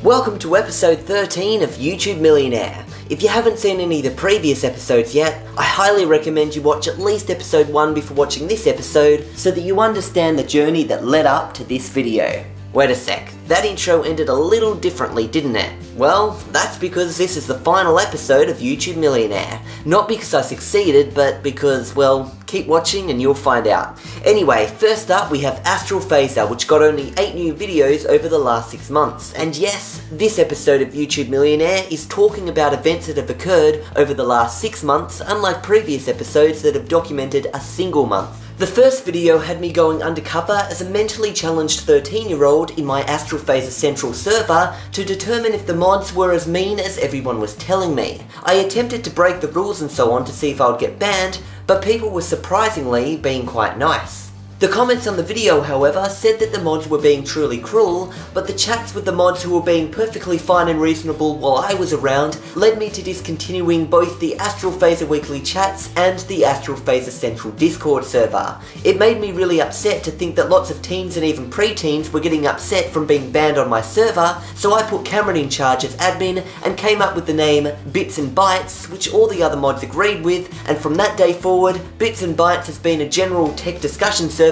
Welcome to episode 13 of YouTube Millionaire. If you haven't seen any of the previous episodes yet, I highly recommend you watch at least episode 1 before watching this episode so that you understand the journey that led up to this video. Wait a sec, that intro ended a little differently, didn't it? Well, that's because this is the final episode of YouTube Millionaire. Not because I succeeded, but because, well, keep watching and you'll find out. Anyway, first up we have AstralPhaser, which got only 8 new videos over the last 6 months. And yes, this episode of YouTube Millionaire is talking about events that have occurred over the last 6 months, unlike previous episodes that have documented a single month. The first video had me going undercover as a mentally challenged 13-year-old in my AstralPhaser Central server to determine if the mods were as mean as everyone was telling me. I attempted to break the rules and so on to see if I would get banned, but people were surprisingly being quite nice. The comments on the video, however, said that the mods were being truly cruel, but the chats with the mods who were being perfectly fine and reasonable while I was around led me to discontinuing both the AstralPhaser weekly chats and the AstralPhaser Central Discord server. It made me really upset to think that lots of teens and even pre-teens were getting upset from being banned on my server, so I put Cameron in charge as admin and came up with the name Bits and Bytes, which all the other mods agreed with, and from that day forward, Bits and Bytes has been a general tech discussion server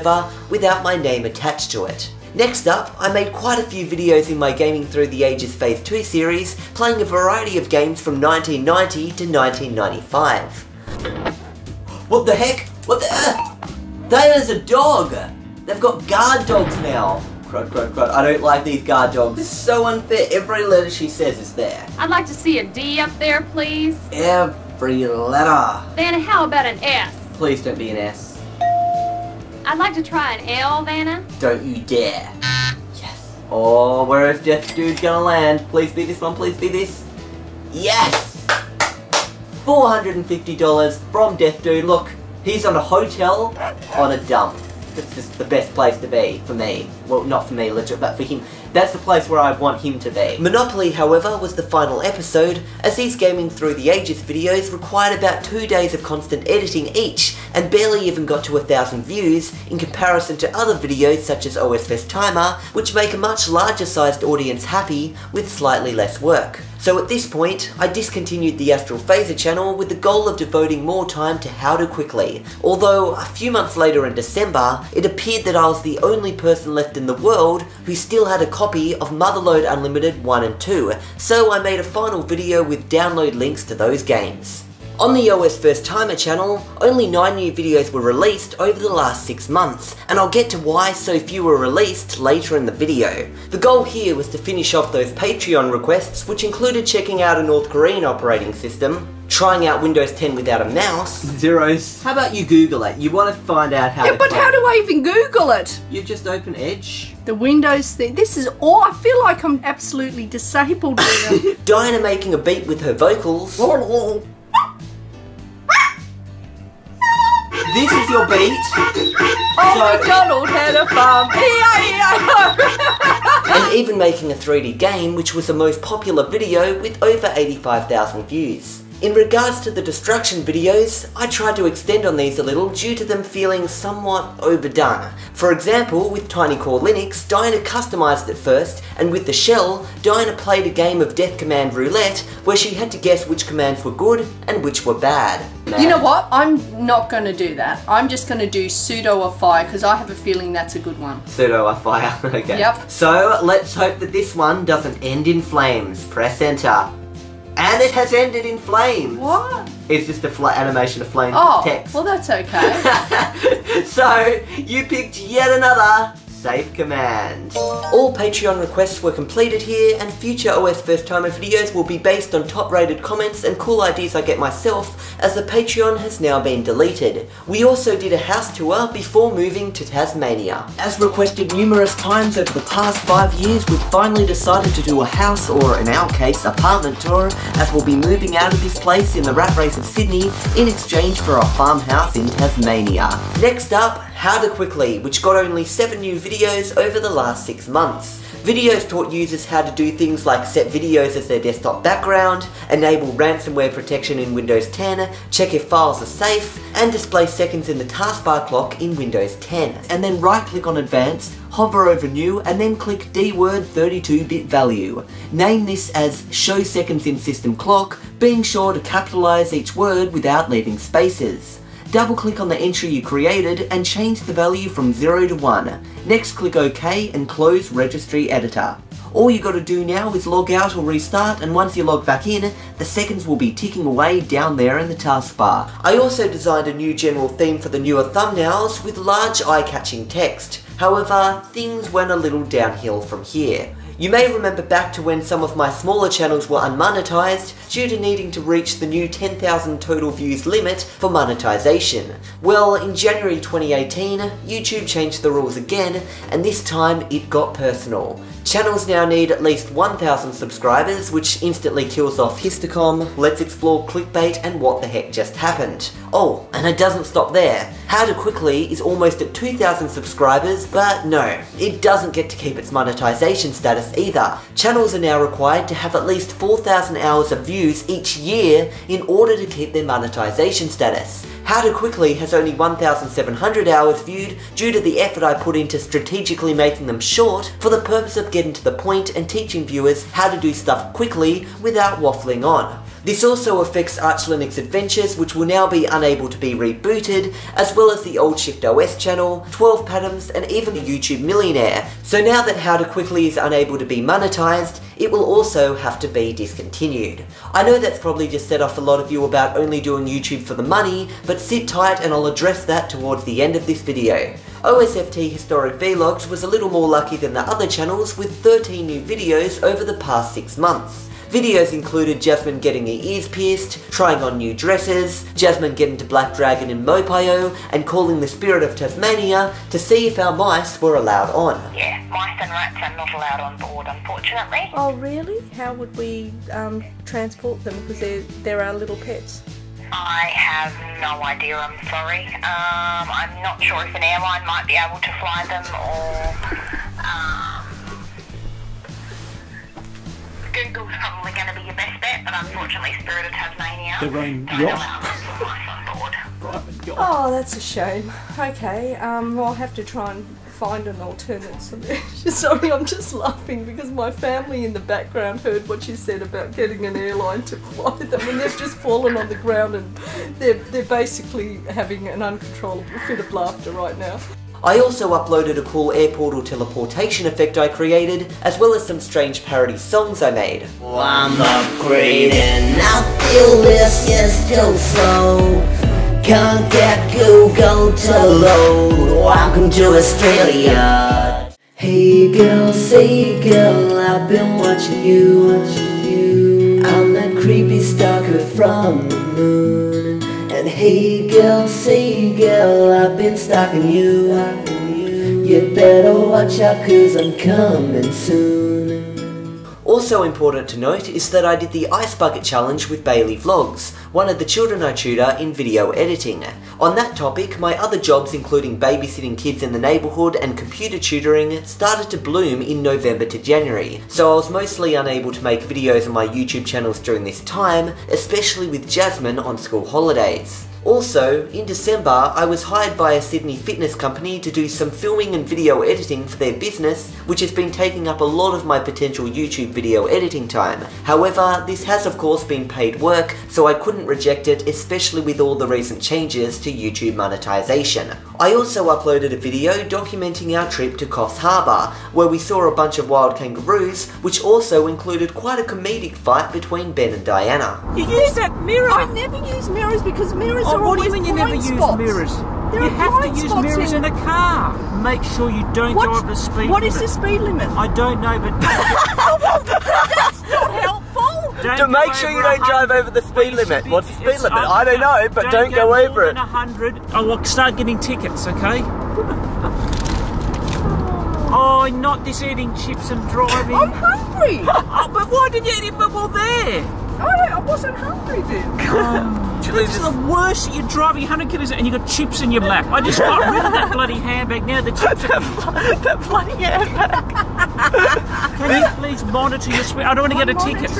without my name attached to it. Next up, I made quite a few videos in my Gaming Through the Ages Phase 2 series, playing a variety of games from 1990 to 1995. What the heck? What the... That is a dog! They've got guard dogs now! Crud, crud, crud. I don't like these guard dogs. It's so unfair. Every letter she says is there. I'd like to see a D up there, please. Every letter. Vanna, how about an S? Please don't be an S. I'd like to try an L, Vanna. Don't you dare. Yes. Oh, where is Death Dude gonna land? Please be this one, please be this. Yes! $450 from Death Dude. Look, he's on a hotel on a dump. That's just the best place to be for me. Well, not for me, legit, but for him. That's the place where I want him to be. Monopoly, however, was the final episode, as these Gaming Through the Ages videos required about 2 days of constant editing each, and barely even got to 1,000 views, in comparison to other videos such as OSFirstTimer, which make a much larger sized audience happy with slightly less work. So at this point, I discontinued the AstralPhaser channel with the goal of devoting more time to How to Quickly, although a few months later in December, it appeared that I was the only person left in the world who still had a copy of Motherload Unlimited 1 and 2, so I made a final video with download links to those games. On the OSFirstTimer channel, only 9 new videos were released over the last 6 months, and I'll get to why so few were released later in the video. The goal here was to finish off those Patreon requests, which included checking out a North Korean operating system, trying out Windows 10 without a mouse. Zeros. How about you Google it? You want to find out how Yeah, but how do I even Google it? You just open Edge. The Windows thing. This is all. I feel like I'm absolutely disabled here. Diana making a beat with her vocals. This is your beat. Oh, McDonald had a farm. E-I-E-I-O. And even making a 3D game, which was the most popular video with over 85,000 views. In regards to the destruction videos, I tried to extend on these a little due to them feeling somewhat overdone. For example, with Tiny Core Linux, Diana customized it first, and with the shell, Diana played a game of Death Command Roulette where she had to guess which commands were good and which were bad. You know what? I'm not going to do that. I'm just going to do sudo or fire because I have a feeling that's a good one. Sudo or fire, okay. Yep. So, let's hope that this one doesn't end in flames. Press enter. And it has ended in flames. What? It's just a animation of flames text. Well that's okay. So, you picked yet another safe command. All Patreon requests were completed here, and future OSFirstTimer videos will be based on top-rated comments and cool ideas I get myself, as the Patreon has now been deleted. We also did a house tour before moving to Tasmania. As requested numerous times over the past 5 years, we've finally decided to do a house, or in our case, apartment tour, as we'll be moving out of this place in the rat race of Sydney in exchange for a farmhouse in Tasmania. Next up, How to Quickly, which got only 7 new videos over the last 6 months. Videos taught users how to do things like set videos as their desktop background, enable ransomware protection in Windows 10, check if files are safe, and display seconds in the taskbar clock in Windows 10. And then right click on Advanced, Hover over New and then click D-Word 32-bit value. Name this as Show Seconds in System Clock, being sure to capitalise each word without leaving spaces. Double click on the entry you created and change the value from 0 to 1. Next click OK and close Registry Editor. All you got to do now is log out or restart, and once you log back in, the seconds will be ticking away down there in the taskbar. I also designed a new general theme for the newer thumbnails with large eye-catching text. However, things went a little downhill from here. You may remember back to when some of my smaller channels were unmonetized due to needing to reach the new 10,000 total views limit for monetization. Well, in January 2018, YouTube changed the rules again, and this time it got personal. Channels now need at least 1,000 subscribers, which instantly kills off Histocom, Let's Explore Clickbait, and What the Heck Just Happened. Oh, and it doesn't stop there. How to Quickly is almost at 2,000 subscribers, but no, it doesn't get to keep its monetization status either. Channels are now required to have at least 4,000 hours of views each year in order to keep their monetization status. How to Quickly has only 1,700 hours viewed due to the effort I put into strategically making them short for the purpose of getting to the point and teaching viewers how to do stuff quickly without waffling on. This also affects Arch Linux Adventures, which will now be unable to be rebooted, as well as the old Shift OS channel, 12 Patterns, and even the YouTube Millionaire. So now that How to Quickly is unable to be monetized, it will also have to be discontinued. I know that's probably just set off a lot of you about only doing YouTube for the money, but sit tight and I'll address that towards the end of this video. OSFT Historic Vlogs was a little more lucky than the other channels with 13 new videos over the past 6 months. Videos included Jasmine getting her ears pierced, trying on new dresses, Jasmine getting to Black Dragon in Mopayo, and calling the spirit of Tasmania to see if our mice were allowed on. Yeah, mice and rats are not allowed on board, unfortunately. Oh really? How would we transport them, because they're our little pets? I have no idea, I'm sorry. I'm not sure if an airline might be able to fly them, or Google's probably going to be your best bet, but unfortunately Spirit of Tasmania don't allow mice on board. Oh, that's a shame. Okay, well, I'll have to try and find an alternate solution. Sorry, I'm just laughing because my family in the background heard what you said about getting an airline to fly them, and they've just fallen on the ground and they're basically having an uncontrollable fit of laughter right now. I also uploaded a cool air portal teleportation effect I created, as well as some strange parody songs I made. Oh, I'm upgrading, I feel this is still slow. Can't get Google to load. Welcome to Australia. Hey girl, say girl, I've been watching you. I'm that creepy stalker from the moon. And hey girl, say girl, I've been stalking you. You better watch out, 'cause I'm coming soon. Also important to note is that I did the Ice Bucket Challenge with Bailey Vlogs, one of the children I tutor in video editing. On that topic, my other jobs including babysitting kids in the neighbourhood and computer tutoring started to bloom in November to January, so I was mostly unable to make videos on my YouTube channels during this time, especially with Jasmine on school holidays. Also, in December, I was hired by a Sydney fitness company to do some filming and video editing for their business, which has been taking up a lot of my potential YouTube video editing time. However, this has of course been paid work, so I couldn't reject it, especially with all the recent changes to YouTube monetization. I also uploaded a video documenting our trip to Coffs Harbour, where we saw a bunch of wild kangaroos, which also included quite a comedic fight between Ben and Diana. You use that mirror! I never use mirrors because mirrors are what do always you mean you never blind use spots. mirrors? There You are have to blind use spots mirrors in a car. Make sure you don't go over the speed What limit. is the speed limit? I don't know, but That's not helpful! don't make go sure you over don't drive 100. over the speed limit. What's the speed It's limit? I don't know, but don't go more over than it. 100. I'll start getting tickets, okay? Oh, not this eating chips and driving. I'm hungry! Oh, but why did you eat it? But well, there. I wasn't hungry then. This is the worst that you're driving 100 kilos and you've got chips in your lap. I just got rid of that bloody handbag. Now the chips are... That bloody handbag. Can you please monitor your speed? I don't want to get a ticket.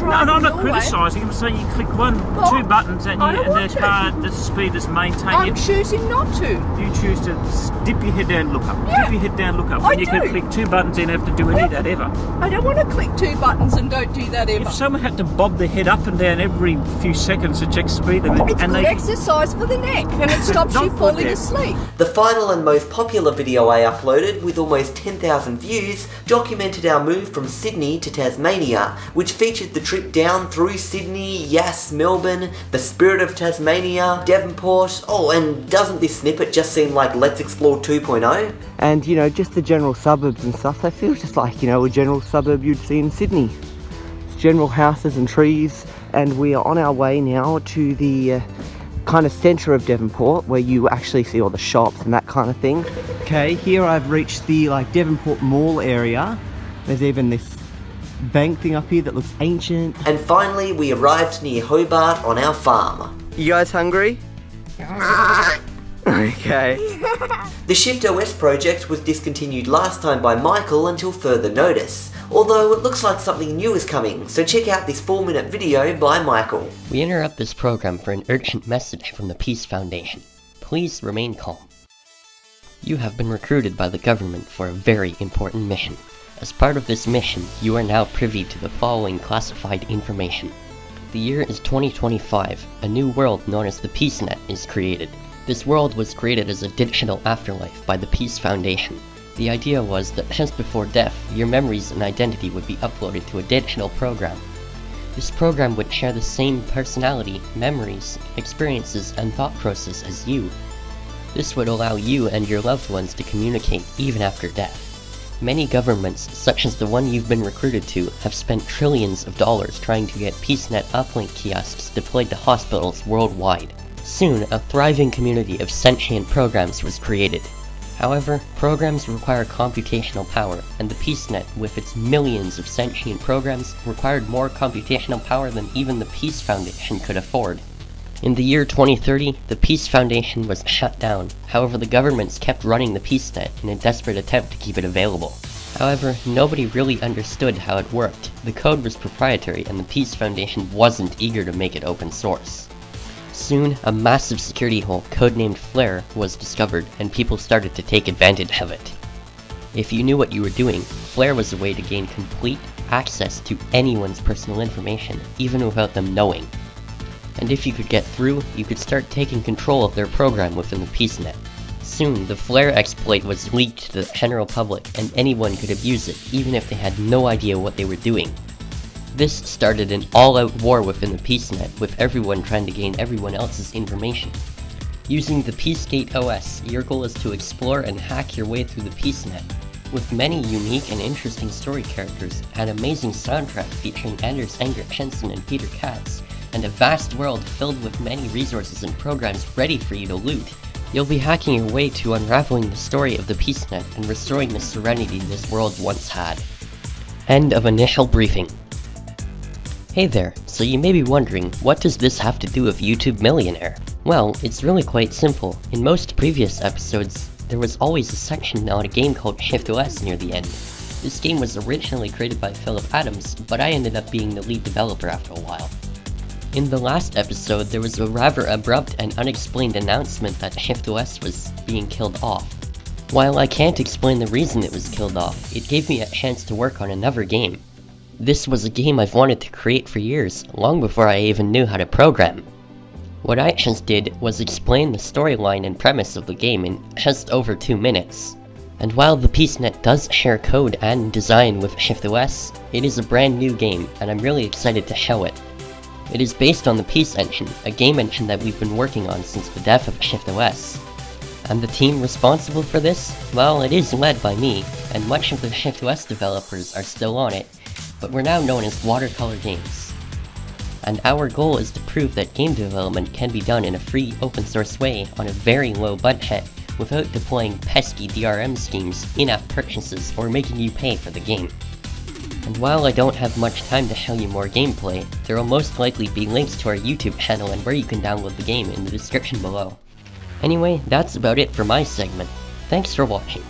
No, I'm not criticising. I'm saying you click two buttons and the car, the speed is maintained. I'm choosing not to. You choose to dip your head down, look up. Yeah. Dip your head down, look up. And you can click 2 buttons and have to do any of that ever. I don't want to click 2 buttons and don't do that ever. If someone had to bob their head up and down every few seconds to check speed, it's good exercise for the neck and it stops you falling asleep. The final and most popular video I uploaded, with almost 10,000 views, documented our move from Sydney to Tasmania, which featured the trip down through Sydney, Yass, Melbourne, the Spirit of Tasmania, Devonport. Oh, and doesn't this snippet just seem like Let's Explore 2.0? And, you know, just the general suburbs and stuff, they feel just like, you know, a general suburb you'd see in Sydney. It's general houses and trees, and we are on our way now to the kind of centre of Devonport, where you actually see all the shops and that kind of thing. Okay, here I've reached the Devonport Mall area. There's even this bank thing up here that looks ancient. And finally, we arrived near Hobart on our farm. You guys hungry? Okay. The Shift OS project was discontinued last time by Michael until further notice, although it looks like something new is coming, so check out this 4-minute video by Michael. We interrupt this program for an urgent message from the Peace Foundation. Please remain calm. You have been recruited by the government for a very important mission. As part of this mission, you are now privy to the following classified information. The year is 2025. A new world known as the PeaceNet is created. This world was created as a digital afterlife by the Peace Foundation. The idea was that just before death, your memories and identity would be uploaded to a digital program. This program would share the same personality, memories, experiences, and thought process as you. This would allow you and your loved ones to communicate even after death. Many governments, such as the one you've been recruited to, have spent trillions of dollars trying to get PeaceNet uplink kiosks deployed to hospitals worldwide. Soon, a thriving community of sentient programs was created. However, programs require computational power, and the PeaceNet, with its millions of sentient programs, required more computational power than even the Peace Foundation could afford. In the year 2030, the Peace Foundation was shut down. However, the governments kept running the PeaceNet in a desperate attempt to keep it available. However, nobody really understood how it worked. The code was proprietary, and the Peace Foundation wasn't eager to make it open source. Soon, a massive security hole, codenamed Flare, was discovered, and people started to take advantage of it. If you knew what you were doing, Flare was a way to gain complete access to anyone's personal information, even without them knowing. And if you could get through, you could start taking control of their program within the PeaceNet. Soon, the Flare exploit was leaked to the general public, and anyone could abuse it, even if they had no idea what they were doing. This started an all-out war within the PeaceNet, with everyone trying to gain everyone else's information. Using the PeaceGate OS, your goal is to explore and hack your way through the PeaceNet. With many unique and interesting story characters, an amazing soundtrack featuring Anders Enger Jensen and Peter Katz, and a vast world filled with many resources and programs ready for you to loot, you'll be hacking your way to unraveling the story of the PeaceNet and restoring the serenity this world once had. End of initial briefing. Hey there, so you may be wondering, what does this have to do with YouTube Millionaire? Well, it's really quite simple. In most previous episodes, there was always a section on a game called Shift OS near the end. This game was originally created by Philip Adams, but I ended up being the lead developer after a while. In the last episode, there was a rather abrupt and unexplained announcement that Shift OS was being killed off. While I can't explain the reason it was killed off, it gave me a chance to work on another game. This was a game I've wanted to create for years, long before I even knew how to program. What I just did was explain the storyline and premise of the game in just over 2 minutes. And while the PeaceNet does share code and design with Shift OS, it is a brand new game, and I'm really excited to show it. It is based on the Peace Engine, a game engine that we've been working on since the death of Shift OS. And the team responsible for this? Well, it is led by me, and much of the Shift OS developers are still on it, but we're now known as Watercolor Games. And our goal is to prove that game development can be done in a free, open source way on a very low budget, without deploying pesky DRM schemes, in-app purchases, or making you pay for the game. And while I don't have much time to show you more gameplay, there will most likely be links to our YouTube channel and where you can download the game in the description below. Anyway, that's about it for my segment. Thanks for watching.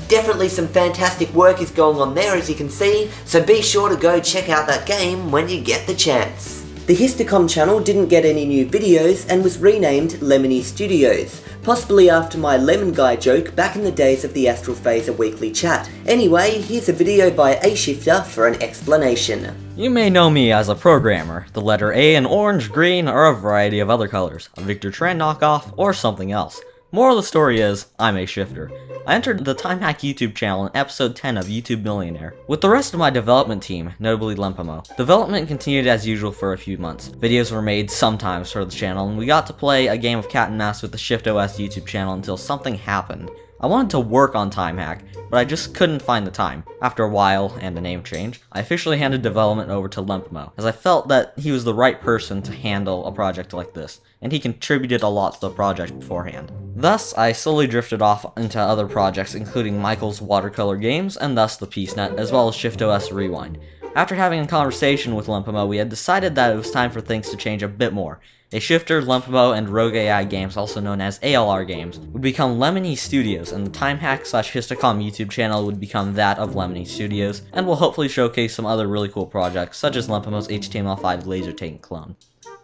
Definitely some fantastic work is going on there, as you can see, so be sure to go check out that game when you get the chance. The Histocom channel didn't get any new videos and was renamed Lemony Studios, possibly after my Lemon Guy joke back in the days of the AstralPhaser weekly chat. Anyway, here's a video by A-Shifter for an explanation. You may know me as a programmer, the letter A in orange, green, or a variety of other colors, a Victor Tran knockoff, or something else. Moral of the story is, I'm A-Shifter. I entered the Time Hack YouTube channel in episode 10 of YouTube Millionaire, with the rest of my development team, notably Lempamo. Development continued as usual for a few months. Videos were made sometimes for the channel, and we got to play a game of cat and mouse with the ShiftOS YouTube channel until something happened. I wanted to work on Time Hack, but I just couldn't find the time. After a while, and a name change, I officially handed development over to Lempamo, as I felt that he was the right person to handle a project like this, and he contributed a lot to the project beforehand. Thus, I slowly drifted off into other projects, including Michael's watercolor games, and thus the PeaceNet, as well as ShiftOS Rewind. After having a conversation with Lempamo, we had decided that it was time for things to change a bit more. A-Shifter, Lempamo, and Rogue AI Games, also known as ALR Games, would become Lemony Studios, and the Time Hack / Histocom YouTube channel would become that of Lemony Studios, and will hopefully showcase some other really cool projects, such as Lempamo's HTML5 laser tank clone.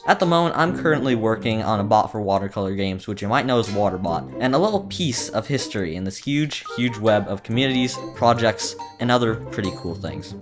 At the moment, I'm currently working on a bot for watercolor games, which you might know as WaterBot, and a little piece of history in this huge web of communities, projects, and other pretty cool things.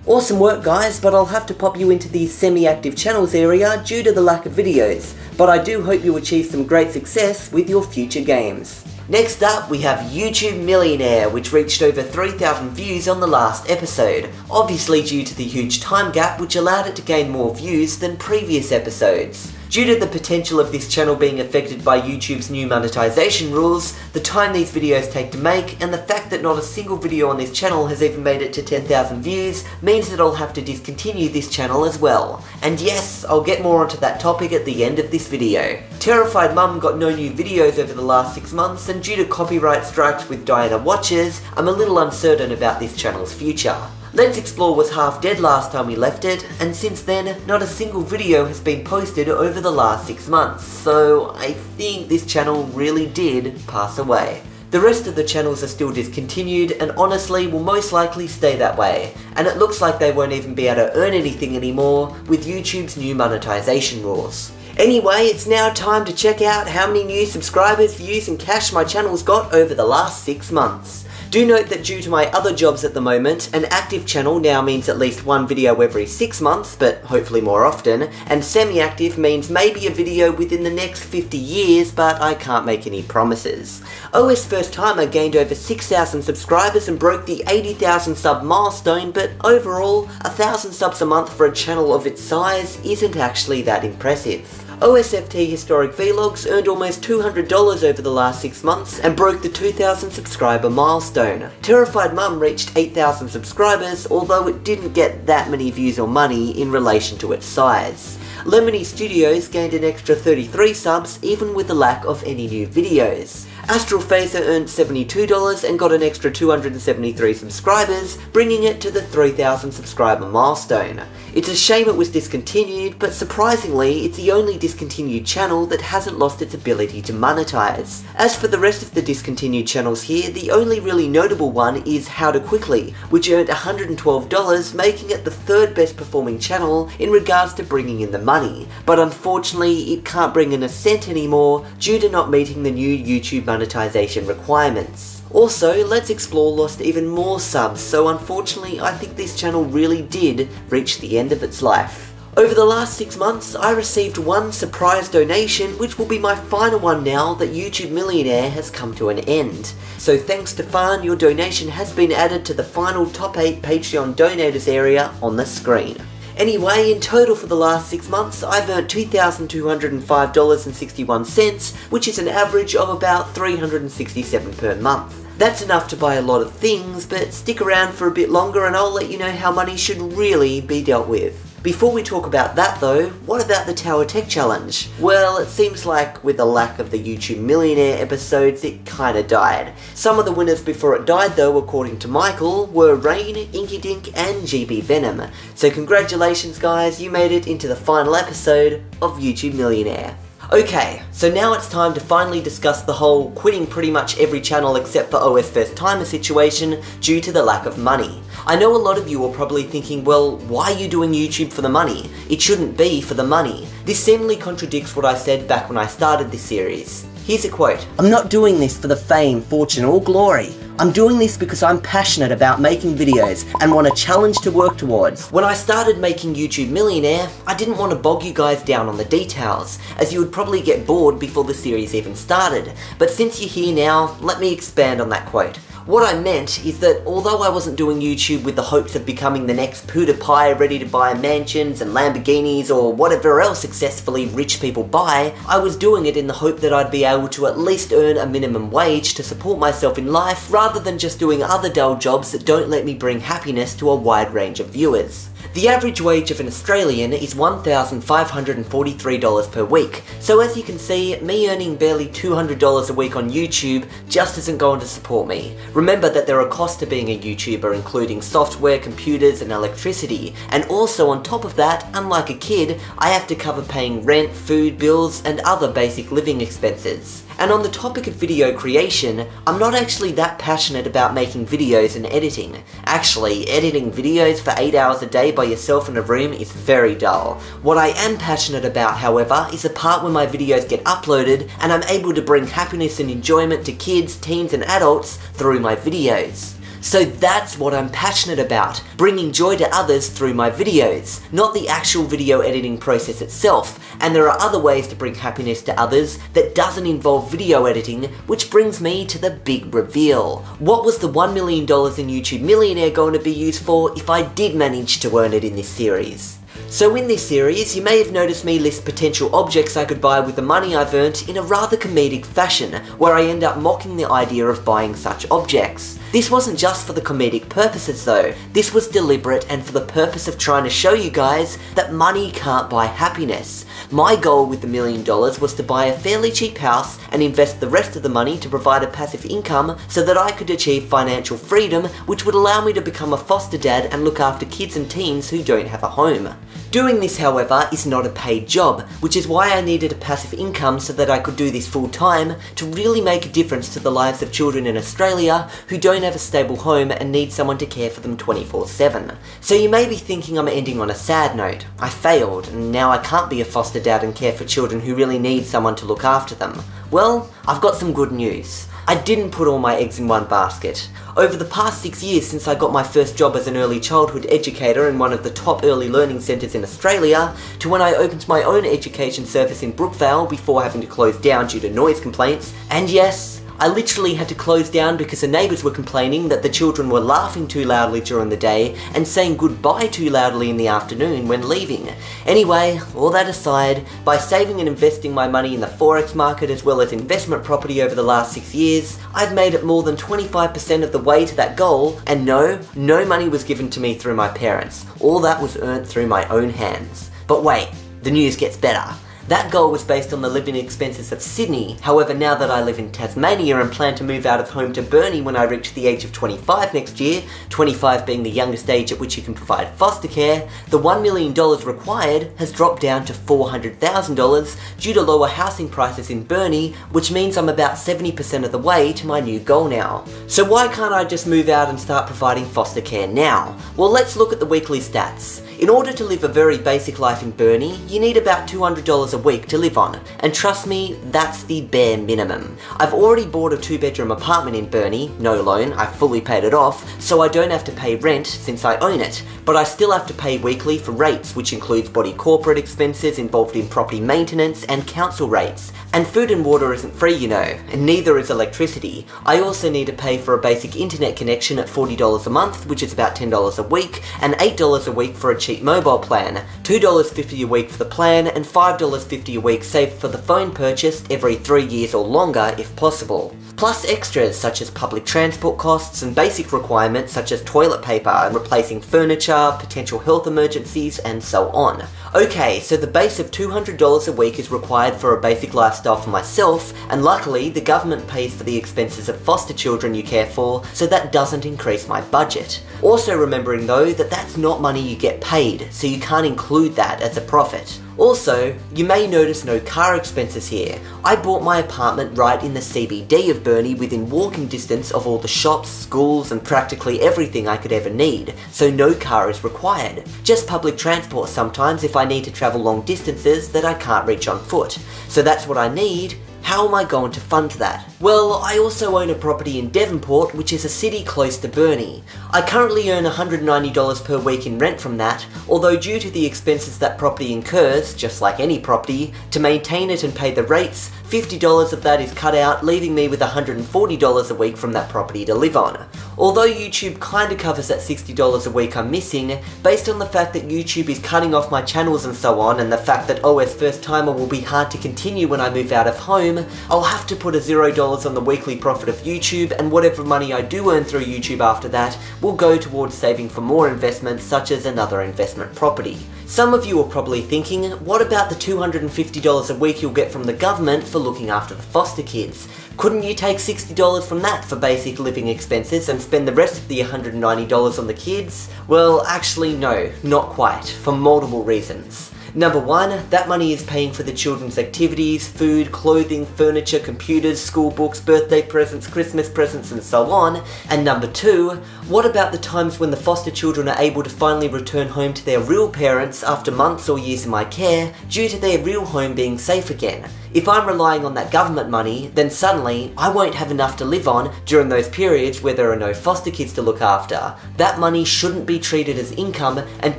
Awesome work guys, but I'll have to pop you into the semi-active channels area due to the lack of videos, but I do hope you achieve some great success with your future games. Next up, we have YouTube Millionaire, which reached over 3,000 views on the last episode, obviously due to the huge time gap which allowed it to gain more views than previous episodes. Due to the potential of this channel being affected by YouTube's new monetization rules, the time these videos take to make, and the fact that not a single video on this channel has even made it to 10,000 views, means that I'll have to discontinue this channel as well. And yes, I'll get more onto that topic at the end of this video. Terrified Mum got no new videos over the last 6 months, and due to copyright strikes with Diana Watches, I'm a little uncertain about this channel's future. Let's Explore was half dead last time we left it, and since then, not a single video has been posted over the last 6 months, so I think this channel really did pass away. The rest of the channels are still discontinued, and honestly will most likely stay that way, and it looks like they won't even be able to earn anything anymore with YouTube's new monetization rules. Anyway, it's now time to check out how many new subscribers, views and cash my channel's got over the last 6 months. Do note that due to my other jobs at the moment, an active channel now means at least one video every 6 months, but hopefully more often, and semi-active means maybe a video within the next 50 years, but I can't make any promises. OSFirstTimer gained over 6,000 subscribers and broke the 80,000 sub milestone, but overall, 1,000 subs a month for a channel of its size isn't actually that impressive. OSFT Historic Vlogs earned almost $200 over the last 6 months and broke the 2,000 subscriber milestone. Terrified Mum reached 8,000 subscribers, although it didn't get that many views or money in relation to its size. Lemony Studios gained an extra 33 subs even with the lack of any new videos. AstralPhaser earned $72 and got an extra 273 subscribers, bringing it to the 3,000 subscriber milestone. It's a shame it was discontinued, but surprisingly, it's the only discontinued channel that hasn't lost its ability to monetize. As for the rest of the discontinued channels here, the only really notable one is How to Quickly, which earned $112, making it the 3rd best performing channel in regards to bringing in the money. But unfortunately, it can't bring in a cent anymore due to not meeting the new YouTube monetization requirements. Also, Let's Explore lost even more subs, so unfortunately I think this channel really did reach the end of its life. Over the last 6 months, I received one surprise donation, which will be my final one now that YouTube Millionaire has come to an end. So thanks to Fan, your donation has been added to the final top 8 Patreon donators area on the screen. Anyway, in total for the last 6 months, I've earned $2,205.61, which is an average of about $367 per month. That's enough to buy a lot of things, but stick around for a bit longer and I'll let you know how money should really be dealt with. Before we talk about that though, what about the Tower Tech Challenge? Well, it seems like with the lack of the YouTube Millionaire episodes, it kinda died. Some of the winners before it died though, according to Michael, were Rain, Inky Dink and GB Venom. So congratulations guys, you made it into the final episode of YouTube Millionaire. Okay, so now it's time to finally discuss the whole quitting pretty much every channel except for OSFirstTimer situation due to the lack of money. I know a lot of you are probably thinking, well, why are you doing YouTube for the money? It shouldn't be for the money. This seemingly contradicts what I said back when I started this series. Here's a quote. I'm not doing this for the fame, fortune or glory. I'm doing this because I'm passionate about making videos and want a challenge to work towards. When I started making YouTube Millionaire, I didn't want to bog you guys down on the details, as you would probably get bored before the series even started. But since you're here now, let me expand on that quote. What I meant is that although I wasn't doing YouTube with the hopes of becoming the next PewDiePie ready to buy mansions and Lamborghinis or whatever else successfully rich people buy, I was doing it in the hope that I'd be able to at least earn a minimum wage to support myself in life rather than just doing other dull jobs that don't let me bring happiness to a wide range of viewers. The average wage of an Australian is $1,543 per week, so as you can see, me earning barely $200 a week on YouTube just isn't going to support me. Remember that there are costs to being a YouTuber, including software, computers and electricity, and also on top of that, unlike a kid, I have to cover paying rent, food bills and other basic living expenses. And on the topic of video creation, I'm not actually that passionate about making videos and editing. Actually, editing videos for 8 hours a day by yourself in a room is very dull. What I am passionate about, however, is the part where my videos get uploaded and I'm able to bring happiness and enjoyment to kids, teens and adults through my videos. So that's what I'm passionate about, bringing joy to others through my videos, not the actual video editing process itself, and there are other ways to bring happiness to others that doesn't involve video editing, which brings me to the big reveal. What was the $1 million in YouTube Millionaire going to be used for if I did manage to earn it in this series? So in this series, you may have noticed me list potential objects I could buy with the money I've earned in a rather comedic fashion, where I end up mocking the idea of buying such objects. This wasn't just for the comedic purposes though, this was deliberate and for the purpose of trying to show you guys that money can't buy happiness. My goal with the $1 million was to buy a fairly cheap house and invest the rest of the money to provide a passive income so that I could achieve financial freedom, which would allow me to become a foster dad and look after kids and teens who don't have a home. Doing this, however, is not a paid job, which is why I needed a passive income so that I could do this full time to really make a difference to the lives of children in Australia who don't have a stable home and need someone to care for them 24/7. So you may be thinking I'm ending on a sad note. I failed, and now I can't be a foster dad and care for children who really need someone to look after them. Well, I've got some good news. I didn't put all my eggs in one basket. Over the past 6 years since I got my first job as an early childhood educator in one of the top early learning centres in Australia, to when I opened my own education service in Brookvale before having to close down due to noise complaints, and yes, I literally had to close down because the neighbours were complaining that the children were laughing too loudly during the day and saying goodbye too loudly in the afternoon when leaving. Anyway, all that aside, by saving and investing my money in the Forex market as well as investment property over the last 6 years, I've made it more than 25% of the way to that goal, and no money was given to me through my parents. All that was earned through my own hands. But wait, the news gets better. That goal was based on the living expenses of Sydney. However, now that I live in Tasmania and plan to move out of home to Burnie when I reach the age of 25 next year, 25 being the youngest age at which you can provide foster care, the $1 million required has dropped down to $400,000 due to lower housing prices in Burnie, which means I'm about 70% of the way to my new goal now. So why can't I just move out and start providing foster care now? Well, let's look at the weekly stats. In order to live a very basic life in Burnie, you need about $200 a week to live on, and trust me, that's the bare minimum. I've already bought a 2-bedroom apartment in Burnie, no loan, I've fully paid it off, so I don't have to pay rent since I own it, but I still have to pay weekly for rates, which includes body corporate expenses involved in property maintenance and council rates. And food and water isn't free, you know, and neither is electricity. I also need to pay for a basic internet connection at $40 a month, which is about $10 a week, and $8 a week for a cheap mobile plan, $2.50 a week for the plan, and $5.50 a week saved for the phone purchased every 3 years or longer if possible. Plus extras such as public transport costs and basic requirements such as toilet paper and replacing furniture, potential health emergencies, and so on. Okay, so the base of $200 a week is required for a basic lifestyle for myself, and luckily the government pays for the expenses of foster children you care for, so that doesn't increase my budget. Also remembering though that that's not money you get paid, so you can't include that as a profit. Also, you may notice no car expenses here. I bought my apartment right in the CBD of Burnie within walking distance of all the shops, schools, and practically everything I could ever need, so no car is required. Just public transport sometimes if I need to travel long distances that I can't reach on foot. So that's what I need. How am I going to fund that? Well, I also own a property in Devonport, which is a city close to Burnie. I currently earn $190 per week in rent from that, although due to the expenses that property incurs, just like any property, to maintain it and pay the rates, $50 of that is cut out, leaving me with $140 a week from that property to live on. Although YouTube kinda covers that $60 a week I'm missing, based on the fact that YouTube is cutting off my channels and so on, and the fact that OSFirstTimer will be hard to continue when I move out of home, I'll have to put a $0 on the weekly profit of YouTube, and whatever money I do earn through YouTube after that will go towards saving for more investments such as another investment property. Some of you are probably thinking, what about the $250 a week you'll get from the government for looking after the foster kids? Couldn't you take $60 from that for basic living expenses and spend the rest of the $190 on the kids? Well, actually no, not quite, for multiple reasons. Number one, that money is paying for the children's activities, food, clothing, furniture, computers, school books, birthday presents, Christmas presents, and so on. And number two, what about the times when the foster children are able to finally return home to their real parents after months or years in my care due to their real home being safe again? If I'm relying on that government money, then suddenly I won't have enough to live on during those periods where there are no foster kids to look after. That money shouldn't be treated as income, and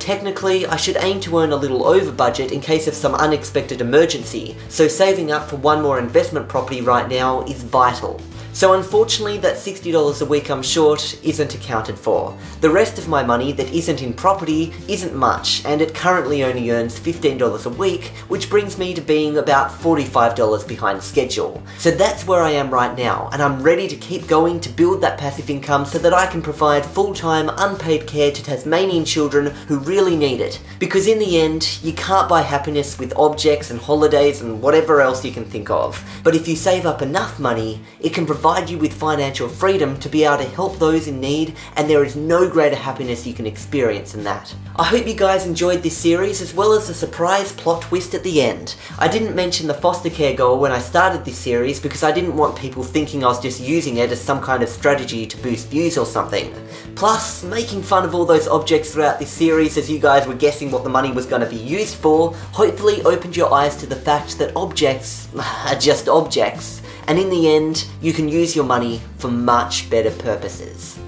technically I should aim to earn a little over budget in case of some unexpected emergency, so saving up for one more investment property right now is vital. So unfortunately that $60 a week I'm short isn't accounted for. The rest of my money that isn't in property isn't much, and it currently only earns $15 a week, which brings me to being about $45 behind schedule. So that's where I am right now, and I'm ready to keep going to build that passive income so that I can provide full-time unpaid care to Tasmanian children who really need it. Because in the end, you can't buy happiness with objects and holidays and whatever else you can think of. But if you save up enough money, it can provide you with financial freedom to be able to help those in need, and there is no greater happiness you can experience than that. I hope you guys enjoyed this series, as well as the surprise plot twist at the end. I didn't mention the foster care goal when I started this series because I didn't want people thinking I was just using it as some kind of strategy to boost views or something. Plus, making fun of all those objects throughout this series as you guys were guessing what the money was going to be used for, hopefully opened your eyes to the fact that objects are just objects, and in the end, you can use your money for much better purposes.